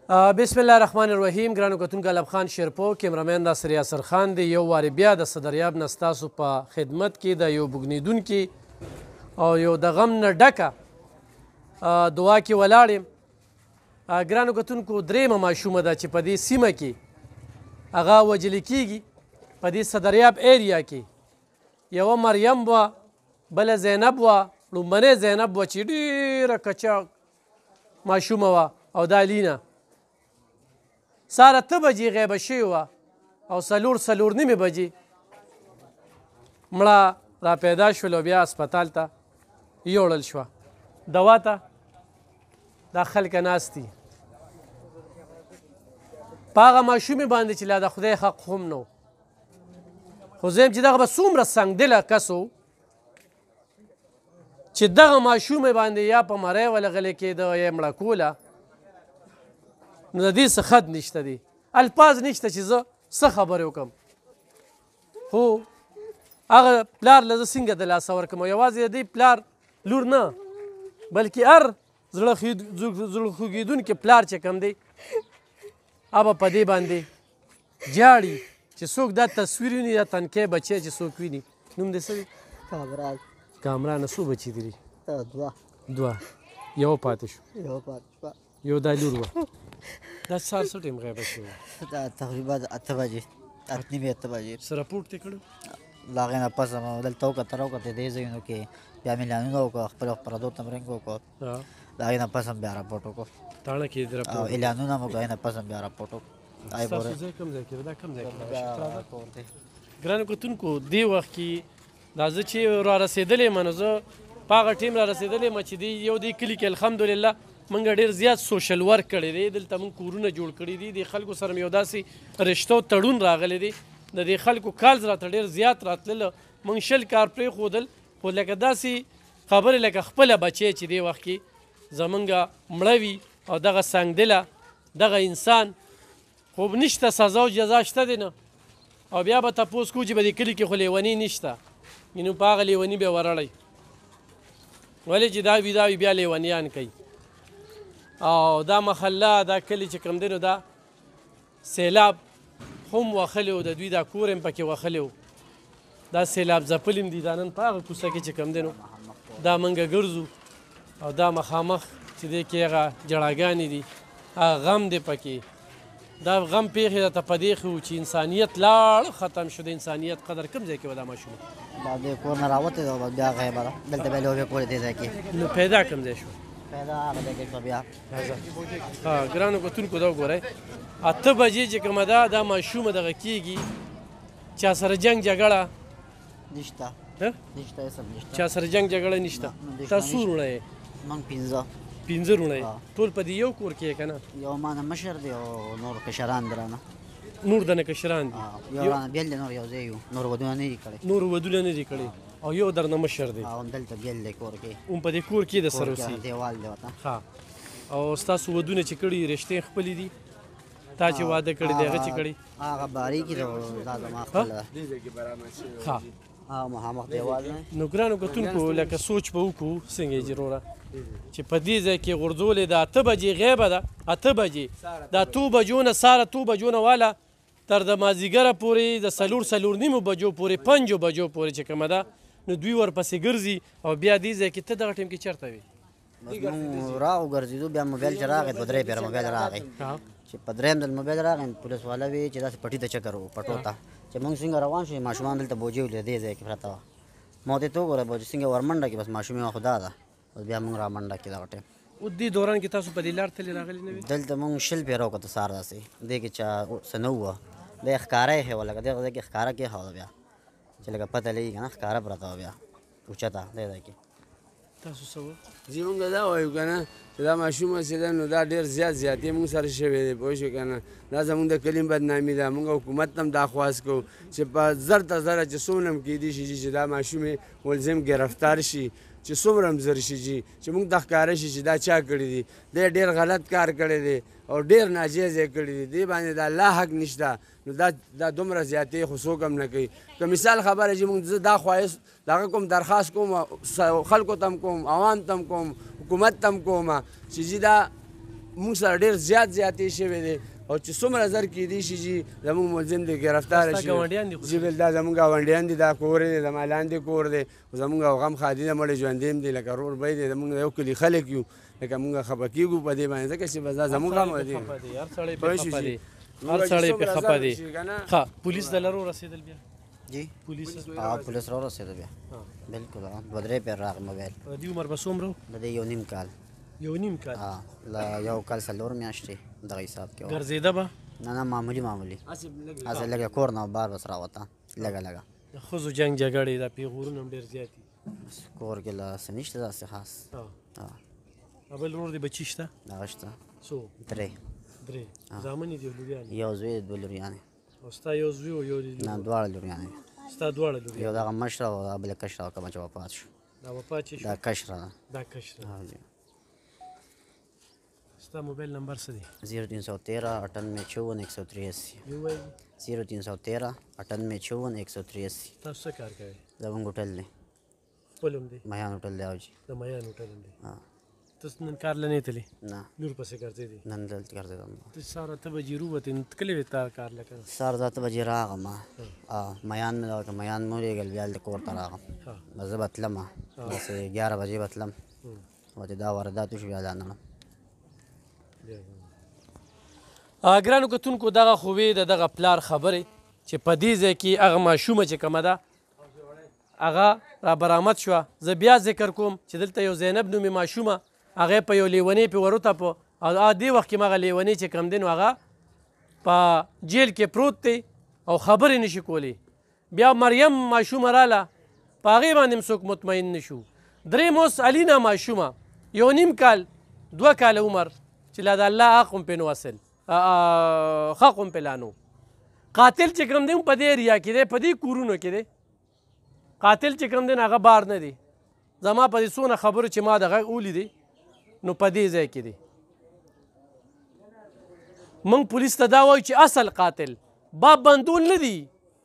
بسم الله الرحمن الرحیم. ګرانو کتونکو الب خان شیرپو کیمرامین ناصر یاسر خان دی. یو وارې بیا د صدریاب نه ستاسو په خدمت کې د یو بوږنېدونکي او یو د غم نه ډکه دعا کې ولاړ یم. ګرانو کتونکو درېیمه ماشومه ده چې په دې سیمه کې هغه وژلې کېږي په دې صدریاب ایریا کې. یوه مریم وه، بله زینب وه، لومبنۍ زینب وه چې ډېره کچه ماشومه وه، او دا لینا ساره 8 بجې غیبه شوې وه او څلور نیمې بجې مړه را پیدا شول او بیا اسپتال ته یوړل شوه دوا ته. دا خلکه ناست دي په هغه ماشومې باندې چې لا د خدای حق هم نه و. خو زه یم چې دغه به څومره سنګدله کس و چې دغه ماشومې باندې یا په مری ولغلې کېده یا مړه کوله. نو د دې څه خد نشته دی، الفاظ نشته چې زه څه خبرې وکړم. خو هغه پلار له زه څنګه د لاسه ورکړم، یوازې د دې پلار لور نه بلکې هر زړه خوږېدونکی پلار چې کوم دی هغه په دې باندې جاړي چې څوک دا تصویر ویني، دا تنکی بچی چې څوک ویني. نوم دې څه دی؟ کامران. کامرانه. څو بچي دي؟ دوه. یو پاتې شو. یو دا لور وه. دا سهار څه ټایم غیبه شوې وه؟ دا تقریبا 8 بجې، 8:30 بجې. څه راپورټ دې کړی؟ له هغې نه پس مو دلته وکتل دې ځایونو کې بیا میلانونه وکړه، خپل پردو تمرین وکړو. د هغې نه پس هم بیا راپورټ وکړو. تاڼه کې دې راپورټ اعلانونه مو کړو، هغې نه پس هم بیا راپورټ وکړو. ستاسو ځای کوم ځای کې ده؟ دا کوم ځای کې ده؟ ګرانو کتونکو دې وخت کې دا زه چې را رسېدلی یم، نو زه په هغه ټیم را رسېدلی یم چې یو دې کلي کې الحمدلله موږ ډېر زیات سوشل ورک کړی دی. دلته موږ کورونه جوړ کړي دي، د خلکو سره مې یو داسې رشته تړون راغلی دی. د دې خلکو کالز راته ډېر زیات راتلله. موږ 20 کار پرېښودل، خو لکه داسې خبرې لکه خپله بچی چې دې وخت کې زمونږ مړه وي او دغه سنګدله دغه انسان خو نشته، سزا او جزا شته دی نه. او بیا به تپوس کوو چې په دې کلي کې خو لیوني نشته، نو په هغه لیوني بیا ورړئ ولې چې دا وي دا وي بیا لیونیان کوي. او دا محله دا کلي چې کوم دی نو دا سیلاب هم وښلی و، د دوی دا کور هم پکې وښلی و. دا سیلاب ځپلي هم دي. دا نن په هغه کوڅه کې چې کوم دی نو دا منګه ګرځو او دا مخامخ چې دی کې هغه جړاګانې دي، هغه غم دی پکې. دا غم پیښې راته په دې ښه و چې انسانیت لاړ ختم شو. د انسانیت قدر کوم ځای کې و دا ماشومه؟ دا د کور نه راوتې ده، بیا غیبه ده. دلته بیا لوبې کولې دې ځای کې. نو پیدا کوم ځای شو؟ پیدا هغه ځای کې شوه بیا. ګرانو کتونکو دا وګورئ 8 بجې چې کومه ده دا ماشومه دغه کېږي، چا سره جنګ جګړه نشته. نشته هېڅ نشته. چا سره جنګ جګړه نشته. تا څو وروڼه یې؟ موږ 15. 15 وروڼه یې؟ ټول په دې یو کور کې یې که نه؟ یو ما نه مشر دی او نور کشران دي رانه. نور د نه کشران دي؟ یو رانه بیل دی، نور یو ځای یو. نور ودونه نه دي کړی. نور ودونه نه دي کړي او یو در نه مشر دی؟ دلته بیل دی کور کې. هم په دې کور کې د سره اوسي؟ دیوال دی ورته. ښه. او ستاسو ودونه چې کړي رشتې خپلې دي؟ تا چې واده کړی دی هغه چې کړي؟ هغه باریکي ده، دا زما خپله ده. ښه. مخامخ دیوال نه. نو ګرانو کتونکو لکه سوچ به وکړو څنګه یې جروره چې په دې ځای کې غورځولې د 8 بجې غیبه ده. 8 بجې د 2 بجو نه ساره 2 بجو نه واله تر د مازدیګره پورې د 4 بجو پورې 5 بجو پورې چې کومه ده نو دوی ورپسې ګرځي. او بیا دې ځای کې ته دغه ټایم کې چېرته وې؟ موږ راوګرځېدو، بیا موبایل چې راغی 2-3 پیره موبایل راغی چې په درېیم ځل موبایل راغی پولیس والا وی چې داسې پټي ته چکر و پټو ته چې موږ څنګه روان شو. ماشومان دلته بوجۍ ولې دې ځای کې پرته وه. ما ورته وګوره بوجۍ څنګه ورمنډه کې بس ماشومې وه خو دا ده. اوس بیا موږ رامنډه کې دغه ټایم. او دې دوران کې تاسو په دې لار تللې راغلي نه وې؟ دلته موږ 20 پیره وکړه سهار داسې دې کې چا څه نه وه. دا یې ښکاره ایښې وه لکه دغه ځای کې ښکاره کېښوده بیا چې لکه پته لګي که نه ښکاره پرته وه بیا اوچته دې ځای کې. تاسو څه وه؟ چې مونږ دا وایو که نه چې دا ماشومه چې ده نو دا ډېر زیاتې مونږ سره شوی دی. پوه شو که نه دا زمونږ د کلي بدنامي ده. مونږ حکومت ته هم دا خواست کوو چې په زر ته زره چې څومره هم کیدی شي چې دا ماشومې ملزم ګرفتار شي، چې څومره هم زر شي چې موږ ته ښکاره شي چې دا چا کړي دي. دی ډېر غلط کار کړی دی او ډېر ناجیز یې کړي دي. دې باندې د الله حق نشته. نو دا دومره زیاتې خو څوک هم نه کوي. که مثال خبره چې موږ زه دا خواهش دغه کوم درخواست کوم خلکو ته هم کوم، عوام ته هم کوم، حکومت ته هم کوم چې دا موږ سره ډېر زیاتې شوی دی او چې څومره زر کېدی شي چې زموږ ملزم دی ګرفتاره شي جی بل دا زموږ ګاونډیان دي دا کور دی زما لاندې کور دی خو زموږ او غم خادي دی مړی ژوندی دی لکه رور بی دی زموږ یو کلي خلک یو لکه موږ خفه کېږو په دې باندې ځکه چې بس دا زموږ غم دی هر سړی پې خفه دی ښه پولیس د لرو رسېدل بیا جی پولیس پولیس راورسېده بیا بالکل دوه درې پېر راغی موبایل د دې عمر به څومره و د دې یو نیم کال کال یو کال 4 میاشتې دغه حساب کې ګرځېده به نه معمولي هسې لږه کور نه بار بس راوته لږه د ښځو جنګ جګړې دا پیغورونه هم ډېر زیات دي کور کې لا څه نشته داسې خاص بل ورور دې بچي شته دغه شته څو درې زامن دي او لوریانې یو زوی دوه لوریانې او ستا یو زوی او یو نه دواړه لوریانې ستا دواړه لوریانې یو دغه مشره او دا بله کشره کومه چې وفات شو دا وفات چې شو دا کشره ده دا کشره ستا موبایل نمبر څه دی 0313 9854 183 یو وایي 0313 9854 183 تاسو څه کار کوئ زموږ هوټل دی خپل هم دی میان هوټل دی او جی د میان هوټل هم دی تاسو نن کار لنې تللی نه لور پسې ګرځېدې نن دلته ګرځېدم ته سهار 8 بجې رووتې نو ته کله وې تا کار لکه سهار 8 بجې راغم میان مې راوړه میان مې ولېږل بیا هلته کور ته راغم بس زه به تلم بس 11 بجې به تلم او چې دا واردات وشو بیا دا نړم ګرانو کتونکو دغه خو وې د دغه پلار خبرې چې په دې ځای کې هغه ماشومه چې کومه ده هغه را برآمد شوه زه بیا ذکر کوم چې دلته یو زینب نومې ماشومه هغه په یو لیونۍ پې وروتپو او دې وخت کې هغه لیونۍ چې کوم دی نو هغه په جیل کې پروت دی او خبرې نشي کولی بیا مریم ماشومه راله په هغې باندې هم څوک مطمئن نشو درېم اوس علینا ماشومه یو نیم کال 2 کاله عمر چې لا د الله حق هم پې نو اصل حق هم پې لا نو قاتل چې کوم دی په دې ایریا کې دی په دې کورونو کې دی قاتل چې کوم دی هغه بار نه دی زما په دې څونه خبرو چې ما دغه ولیدې نو په دې ځای کې دی موږ پولیس ته دا وایو چې اصل قاتل باب بندول نه دی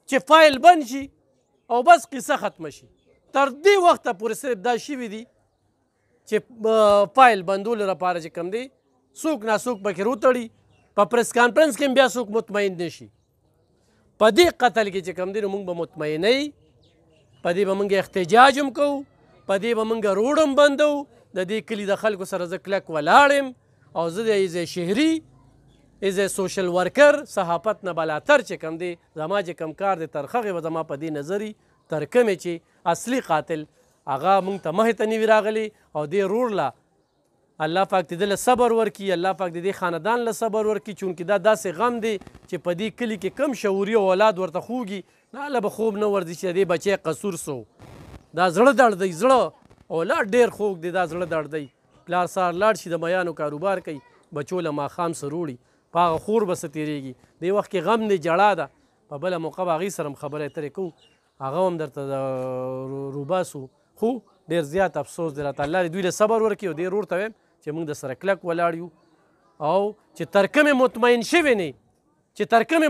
چې فایل بند شي او بس قصه ختمه شي تر دې وخته پورې صرف دا شوي دي چې فایل بندولو لپاره چې کوم دی څوک ناڅوک پکې روتړي په پریس کانفرنس کې هم بیا څوک مطمئن نه شي په دې قتل کې چې کوم دی نو موږ به مطمئنه یي په دې به موږ احتجاج هم کوو په دې به موږ روډ هم بندو د دې کلي د خلکو سره زه کلک ولاړ یم او زه د ایز شهري ایز سوشل ورکر صحافت نه بلاتر چې کوم دی زما چې کوم کار دی تر هغې به زما په دې نظري تر کومې چې اصلي قاتل هغه موږ ته مخې ته نوي راغلی او دې رور له الله پاک دې له صبر ورکړي الله پاک دې خاندان له صبر ورکړي چونکې دا داسې غم دی چې په دې کلي کې کم شعوري اولاد ورته خوږي نه هله به خوب نه ورځي چې د دې بچی قصور سو دا زړه درد دی زړه اولاد ډېر خوږ دی دا زړه درد دی پلار سهار لاړ شي د میانو کاروبار کوي بچو له ماښام سه روړي په هغه خور به څه تېرېږي دې وخت کې غم دی جړا ده په بله موقع به هغې سره هم خبرې اترې کوو هغه هم درته روباسو خو ډېر زیات افسوس دی راته الله دې دوی له صبر ورکړي او دې رور ته وایم چې موږ د سره کلک ولاړ یو او چې تر کومې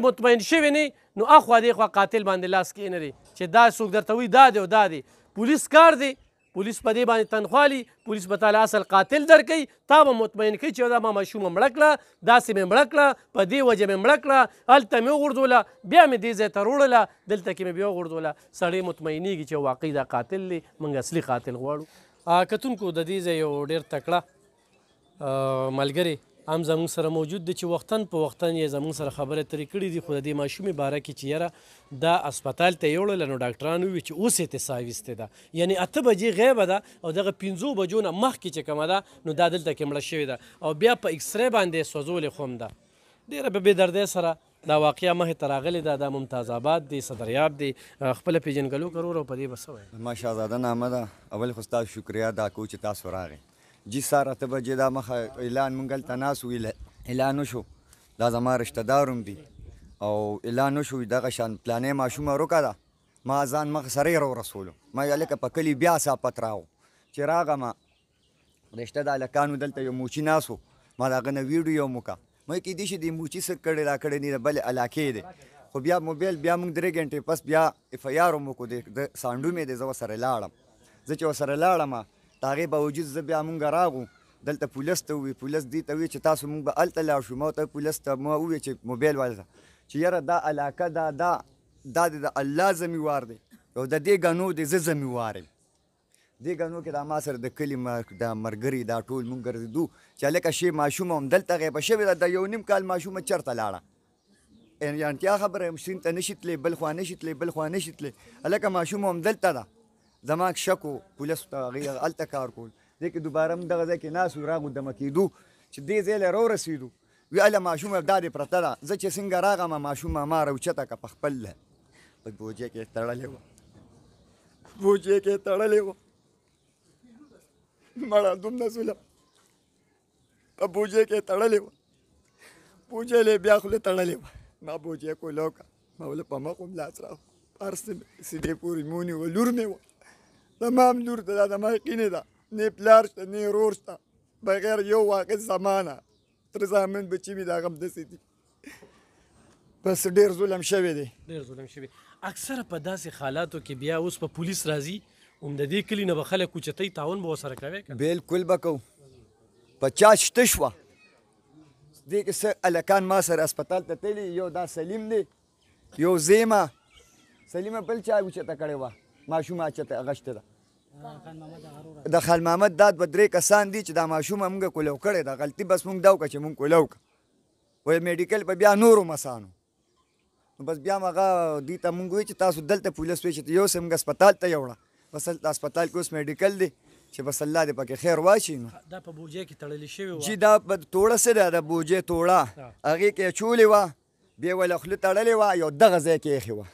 مطمئن شوې نه نو اخوا دې خوا قاتل باندې لاس کې نه دی چې دا څوک درته وایي دا دی او دا دی پولیس کار دی پولیس په دې باندې تنخوالي پولیس به تاله اصل قاتل درکوي تا به مطمئن کوي چې دا ما ماشومه مړه کړه داسې مې مړه کړه په دې وجه مې مړه کړه هلته مې وغورځوله بیا مې دې ځای ته وروړله دلته کې مې بیا وغورځوله سړی مطمئنېږي چې واقعي دا قاتل دی موږ اصلي قاتل غواړو کتونکو د دې ځای یو ډېر تکړه ملګری هم زموږ سره موجود دی چې وختن په وختن یې زموږ سره خبرې اترې کړي دي خو د دې ماشومې باره کې چې یاره دا اسپتال ته یې وړله نو ډاکټرانو وویل چې اوس یې تسا ویستې ده یعنې 8 بجې غیبه ده او دغه 5 بجو نه مخکې چې کومه ده نو دا دلته کې مړه شوې ده او بیا په اکسرې باندې سوځولې خو هم ده ډېره په بېدردۍ سره دا واقعه مخې ته راغلې ده دا ممتاز آباد دی صدریاب دی خپله پېژنګلو کرور او په دې به څه وایي ما شهزاده نامه ده اول خو ستاسو شکریا دا کوو چې تاسو راغئ جی سهار 8 بجې دا مخه اعلان مونږ هلته ناست وو اعلان وشو دا زما رشته دار هم دي او اعلان وشو دغه شان پلانې ماشومه روکه ده ما ځان مخ سره یې راورسولو ما یې هلکه په کلي بیا صافت راغو چې راغم رشته د هلکانو دلته یو موچي ناست وو ما د هغه نه ویډیو هم وکړه ما کیدای شي د موچي څه کړی را کړی نه د بلې علاقې دی خو بیا موبایل بیا موږ 3 غنټې پس بیا اف آی آر هم وکړو د سانډو مې دی زه ورسره لاړم زه چې ورسره لاړم د هغې باوجود زه بیا مونږ راغو دلته پولیس ته ووی پولیس دې ته ووی چې تاسو مونږ به هلته لاړ شو ما ورته پولیس ته ما وویل چې موبایل والا ته چې یاره دا علاقه دا د الله زمیوار دی او د دې ګنو د زه زمیوار یم دې ګنو کې دا ما سره د کلي دا ملګري دا ټول مونږ ګرځېدو چې هلکه شی ماشومه هم دلته غیبه شوې ده د 1.5 کال ماشومه چېرته لاړه یانتیا خبره یم سیند ته نشي تللی بل خوا نشي تللی بل خوا نشي تللی هلکه ماشومه هم دلته ده زما شک و پولیسو ته هغې هلته کار کول دې کې دوباره موږ دغه ځای کې ناست وو راغو دمه کېدو چې دې ځای له راورسېدو وی هله ماشومه دا دې پرته ده زه چې څنګه راغلم ماشومه ما راوچته که په خپل په بوجۍ کې تړلې وه بوجۍ کې تړلې وه مړه دومره ظلم په بوجۍ کې تړلې وه بوجۍ له بیا خوله تړلې وه ما بوجۍ کولاو که ما ولې په مخ هم لاس راغو هر سیدې پورې مې ونیوه لور مې وه زما هم لور ده دا زما یقینې ده نه پلار شته نه ورور شته بغیر یو واقع زمانه تر زامن بچي مې د هغه همداسې دي بس ډېر ظلم شوی دی ډېر ظلم شوی اکثره په داسې حالاتو کې بیا اوس په پولیس راځي هم د دې کلي نه به خلک اوچتۍ تعاون به ورسره کوې که بالکل به کوو په چا شته شوه دې کې څه هلکان ما سره اسپتال ته تللي یو دا سلیم دی یو زیمه سلیمه بل چا اوچته کړې وه ماشومه اچته اغشته ده د خال محمد دا 2-3 کسان دي چې دا ماشومه موږ کولو کړې ده غلطي بس موږ دا وکړه چې موږ کولو وکړه وایي میډیکل په بیا نورو مسانو نو بس بیا هغه دوی ته موږ وایي چې تاسو دلته پولیس وایي چې یوسې موږ اسپتال ته یوړه بس هلته اسپتال کې اوس میډیکل دی چې بس الله دې پکې خیر واچي نو دا په بوجۍ کې تړلې شوې وه چې دا توړه څه ده د بوجۍ توړه هغې کې اچولې وه بیا یې له خولې تړلې وه یو دغه ځای کې ایښې وه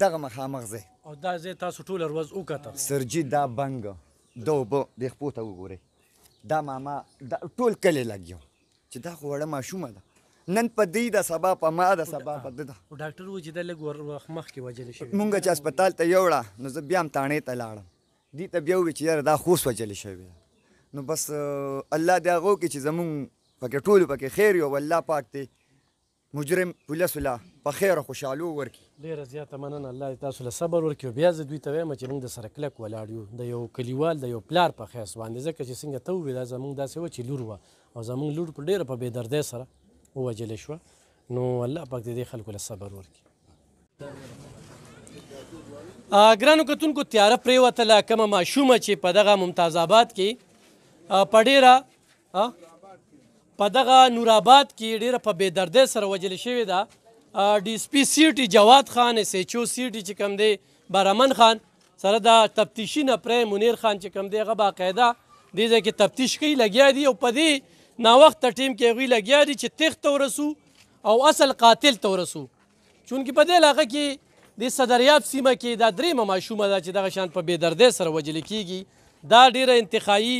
دغه مخامخ ځای او دا ځای تاسو ټوله ورځ وکتل سرجي دا بنګ د اوبه د خپو ته وګورئ دا ماما دا ټول کلی لګیو چې دا خو وړه ماشومه ده نن په دې ده سبا په ما ده سبا په ده ده او ډاکټر وویل چې دا لږ مخکې وجلې شوې مونږ چې اسپتال ته یوړه نو زه بیا هم تاڼې ته لاړم دې ته بیا وویل چې یاره دا خوست وجلې شوې ده نو بس الله دې هغه وکړي چې زمونږ پکې ټولو پکې خیر یو الله پاک دی مجرم پولیسو له په خیر او خوشحالو ورکړي ډېره زیاته مننه الله دې تاسو له صبر ورکړي او بیا زه دوی ته وایم چې موږ د سره کلک ولاړ یو د یو کلیوال د یو پلار په حیث باندې ځکه چې څنګه ته وویل دا زموږ داسې وه چې لور وه او زموږ لور په ډېره په بېدردۍ سره ووجلې شوه نو الله پاک دې خلکو له صبر ورکړي ګرانو کتونکو تیاره پرېوتله کومه ماشومه چې په دغه ممتاز آباد کې په ډېره په دغه نورآباد کې ډېره په بېدردۍ سره وجلې شوې ده ډي اس پي سی ټي جواد خان اس ایچ او سی ټي چې کوم دی بارامن خان سره د تفتیشي نفری منیر خان چې کوم دی هغه باقاعده دې ځای کې تفتیش کوي لګیا دي او په دې ناوخته ټیم کې هغوی لګیا دي چې تیښت ته ورسو او اصل قاتل ته ورسو چونکې په دې علاقه کې د صدریاب سیمه کې دا درېیمه ماشومه ده چې دغه شان په بېدردۍ سره وجلې کېږي دا ډېره انتخایي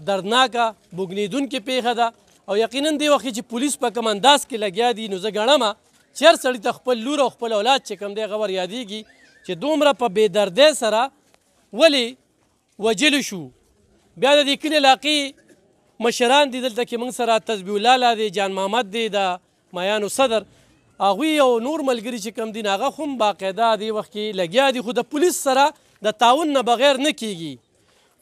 دردناکه بوږنېدونکې پیښه ده او یقینا دې وخت چې پولیس په کوم انداز کې لګیا دي نو زه ګڼمه چې هر سړي ته خپل لور او خپل اولاد چې کوم دی هغه ور یادېږي چې دومره په بېدردۍ سره ولې وجلو شو بیا د دې کلي علاقې مشران دي دلته کې موږ سره تسبیح الله لا دی جان محمد دی د مایانو صدر هغوی او نور ملګري چې کوم دي هغه خو هم باقاعده دې وخت کې لګیا دي خو د پولیس سره د تعاون نه بغیر نه کیږي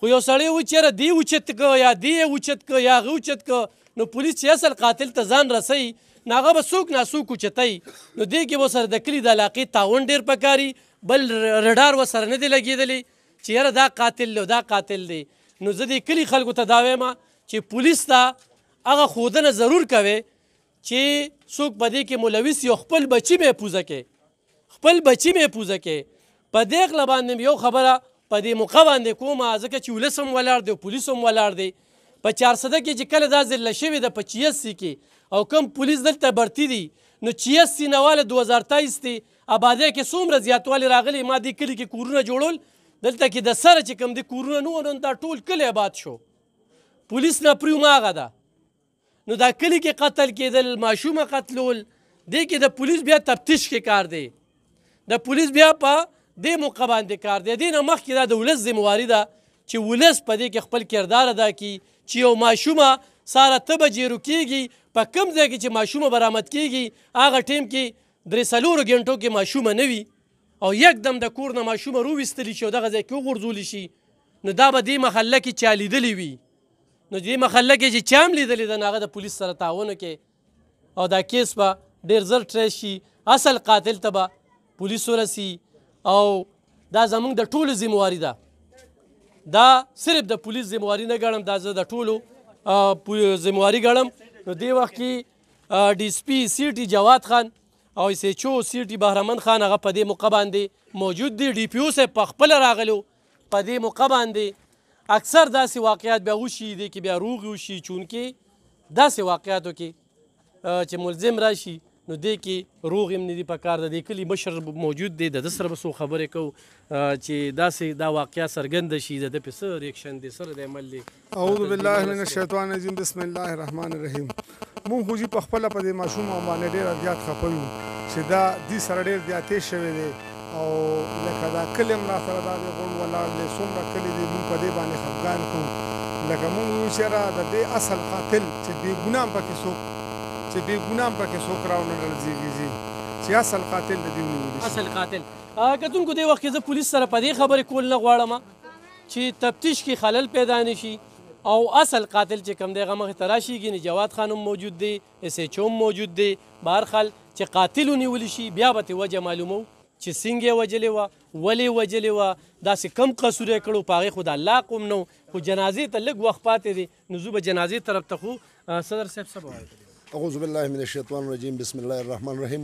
خو یو سړی و چې یاره دې اوچت که یا دې یې اوچت که یا هغه اوچت که نو پولیس چې اصل قاتل ته ځان رسوي نو هغه به څوک ناسوک اوچتوي نو دې کې به سره د کلي د علاقې تعاون ډېر پکاري بل رډار ورسره نه دی لګېدلی چې یاره دا قاتل دی دا قاتل دی نو زه دې کلي خلکو ته دا وایم چې پولیس ته هغه ښودنه ضرور کوي چې څوک په دې کې ملوث یو خپل بچي مې پوزه کې خپل بچي مې پوزه کې په دې غله باندې یو خبره په دې موقع باندې کومه ځکه چې ولس هم ولاړ دی او پولیس هم ولاړ دی په 400 کې چې کله دا ضلع شوې ده په 86 کې او کم پولیس دلته برتی دي نو 86 نه واله 2023 دی آبادۍ کې څومره زیاتوالی راغلی ما دې کلي کې کورونه جوړول دلته کې د سره چې کوم دي کورونه نه وو دا ټول کلی آباد شو پولیس نه پرېوم هغه ده نو دا کلي کې قتل کېدل ماشومه قتلول دې کې د پولیس بیا تفتیش کې کار دی د پولیس بیا په دې موقع باندې کار دی دې نه مخکې دا د ولس ذمواري ده چې ولس په دې کې خپل کردار ادا کړي چې یو ماشومه ساره ته بجې رکېږي په کوم ځای کې چې ماشومه برآمد کېږي هغه ټیم کې 3-4 غنټو کې ماشومه نه وي او یکدم د کور نه ماشومه روویستلی شي او دغه ځای کې وغورځولی شي نو دا به دې محله کې چا لیدلی وي نو دې محله کې چې چا هم لیدلی ده نو هغه د پولیس سره تعاون وکړي او دا کیس به ډېر زر ټریس شي اصل قاتل ته به پولیس ورسي او دا زموږ د ټولو ذمواري ده دا صرف د پولیس ذمواري نه ګڼم دا زه د ټولو ذمواري ګڼم نو دې وخت کې ډي اس پي سی ټي جواد خان او اس ایچ او سی ټي بهرمن خان هغه په دې موقع باندې موجود دي ډي پي او صاحب په خپله راغلو په دې موقع باندې اکثر داسې واقعات بیا وشي دې کې بیا روغې وشي چونکې داسې واقعاتو کې چې ملزم راشي نو دې کې روغ هم نه دي پکار د دې کلي مشر موجود دی د ده سره به څو خبرې کوو چې داسې دا واقعه څرګنده شي د ده پې څه ریکشن دی سره د عمل دی اعوذ بالله من الشیطان الرجیم بسم الله الرحمن الرحیم مونږ خو جي په خپله په دې ماشوم باندې ډېره زیات خفه یو چې دا دې سره ډېر زیاتې شوی دی او لکه دا کلي هم را سره دا دی غونډ ولاړ دی څومره کلي دی مونږ په دې باندې خفګان کوو لکه مونږ وایو چې یاره د دې اصل قاتل چې بې ګناه هم پکې څوک چې بې ګناه هم پکې څوک راونه ډزېږي چې اصل قاتل د دې ونیولی شي اصل قاتل کتونکو دې وخت کې زه پولیس سره په دې خبرې کول نه غواړم چې تفتیش کې خلل پیدا نه شي او اصل قاتل چې کوم دی هغه مخې ته راشي ګینې جواد خان هم موجود دی اس ایچ او هم موجود دی بهرحال چې قاتل ونیولی شي بیا به ترې وجه معلومو چې څنګه یې وجلې وه ولې وجلې وه داسې کم قصور یې کړو په هغې خو د الله قوم نه خو جنازې ته لږ وخت پاتې دی نو زه به جنازې طرف ته خو صدر صاحب څه به وایي اعوذ بالله من الشیطان الرجیم بسم الله الرحمن الرحیم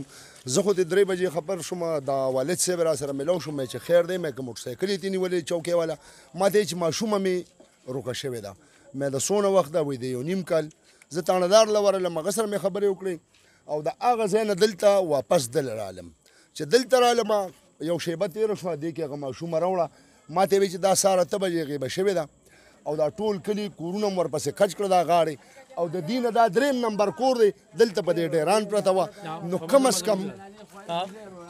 زه خو د 3 بجې خبر شوم دا والد صاحب را سره ملو شوم چې خیر دی مې که موټرسایکل یې نیولې چوکۍ والا ما ته چې ماشومه مې روکه شوې ده مې د څونه وخت ده وایي د یو نیم کال زه تاڼهدار له ورغلم هغه سره مې خبرې وکړې او د هغه ځای نه دلته واپس دلته رالم چې دلته رالم یو شیبه تېره شوه دې کې هغه ماشومه راوړه ما ته یې ویل چې دا سهار 8 بجې غیبه شوې ده او دا ټول کلي کورونه هم ورپسې کچ کړه دا غاړې او د دې نه دا 3 نمبر کور دی دلته په دې ډیران پرته وه نو کم از کم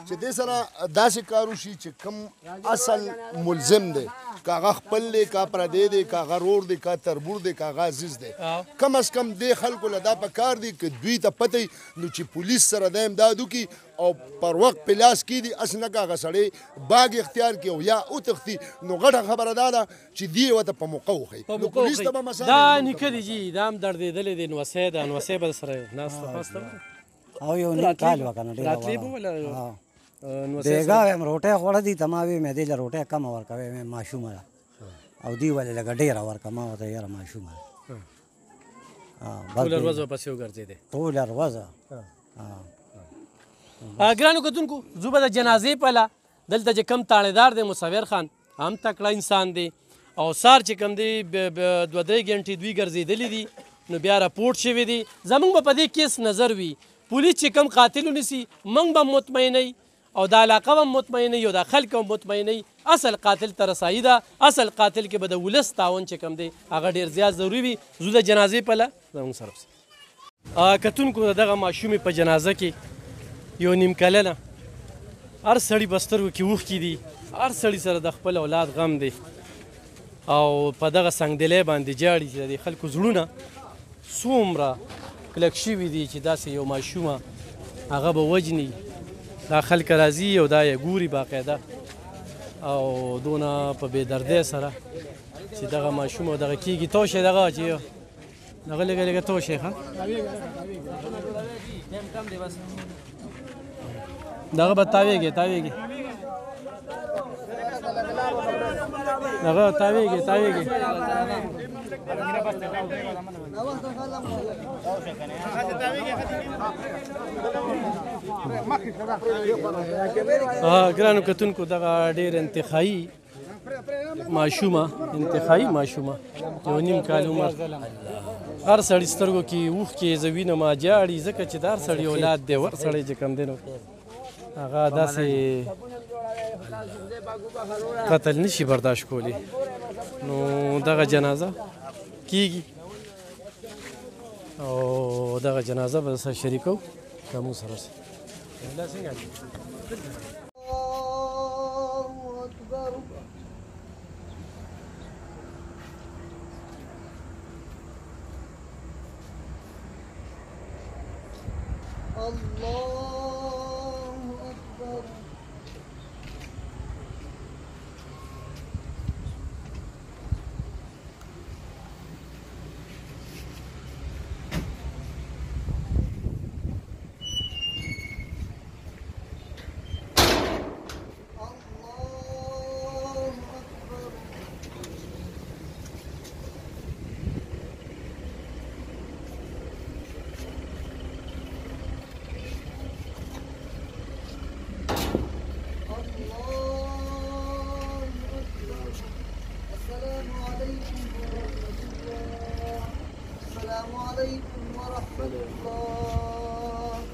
چې دې سره داسې کار وشي چې کم اصل ملزم دی که هغه خپل دی که پردی دی که هغه رور دی که تربور دی که هغه عزیز دی کم از کم دې خلکو له دا پکار دی که دوی ته پته نو چې پولیس سره دا امداد وکړي او پر وخت په لاس کېږدي هسې نه که هغه سړی باغ اختیار کړي او یا وتښتي نو غټه خبره دا ده چې دې یې ورته په موقع وښیي نو پولیس ته به مسایل دا نیکه دی جي دا هم دردېدلی دی نوسۍ ده نوسۍ به سره ناسته پاسته او یو نیم کال وکنه ډېره راتلی به وله بیګا ویم روټۍ خوړه دي ته ما وی مې دې له روټۍ کمه ورکوې مې ماشومه ده او دوی ولې لږه ډېره ورکړه ما ورته یاره ماشومه ده ټوله ورځ به پسې وګرځېدې ټوله ورځ ګرانو کتونکو زه به د جنازې پله دلته چې کم تاڼېدار دی مصور خان هم تکړه انسان دی او سار چې کوم دی 2-3 غنټې دوی ګرځېدلي دي نو بیا راپورټ شوی دی زموږ به په دې کیس نظر وي پولیس چې کم قاتل ونیسي موږ به مطمئنوي او د علاقه به مطمئنوي او د خلک به مطمئنوي اصل قاتل ته رسایي ده اصل قاتل کې به د ولس تعاون چې کوم دی هغه ډېر زیات ضروري وي زه د جنازې پله زموږ سره کتونکو د دغه ماشومې په جنازه کې یو نیم کلنه هر سړي په سترګو کې اوښکې دي هر سړي سره د خپل اولاد غم دی او په دغه سنګدلۍ باندې جاړي چې د دې خلکو زړونه څومره کلک شوي دي چې داسې یو ماشومه هغه به وجني دا خلک راځي او دا یې ګوري باقاعده او دونه په بې دردۍ سره چې دغه ماشوم او دغه کېږي توشی دغه چې دغه لږه لږه توشی ښه دغه به تاویږي دغه تاویږي ګرانو کتونکو دغه ډېر انتخایي ماشومه یو نیم کال عمر هر سړي سترګو کې اوښکې زه وینم جاړي ځکه چې د هر سړي اولاد دی ور سړی چې کوم دی نو هغه داسې قتل نشي برداشت کولی نو دغه جنازه کیږي او دغه جنازه به سره شریکو کوم سره السلام عليكم ورحمة الله.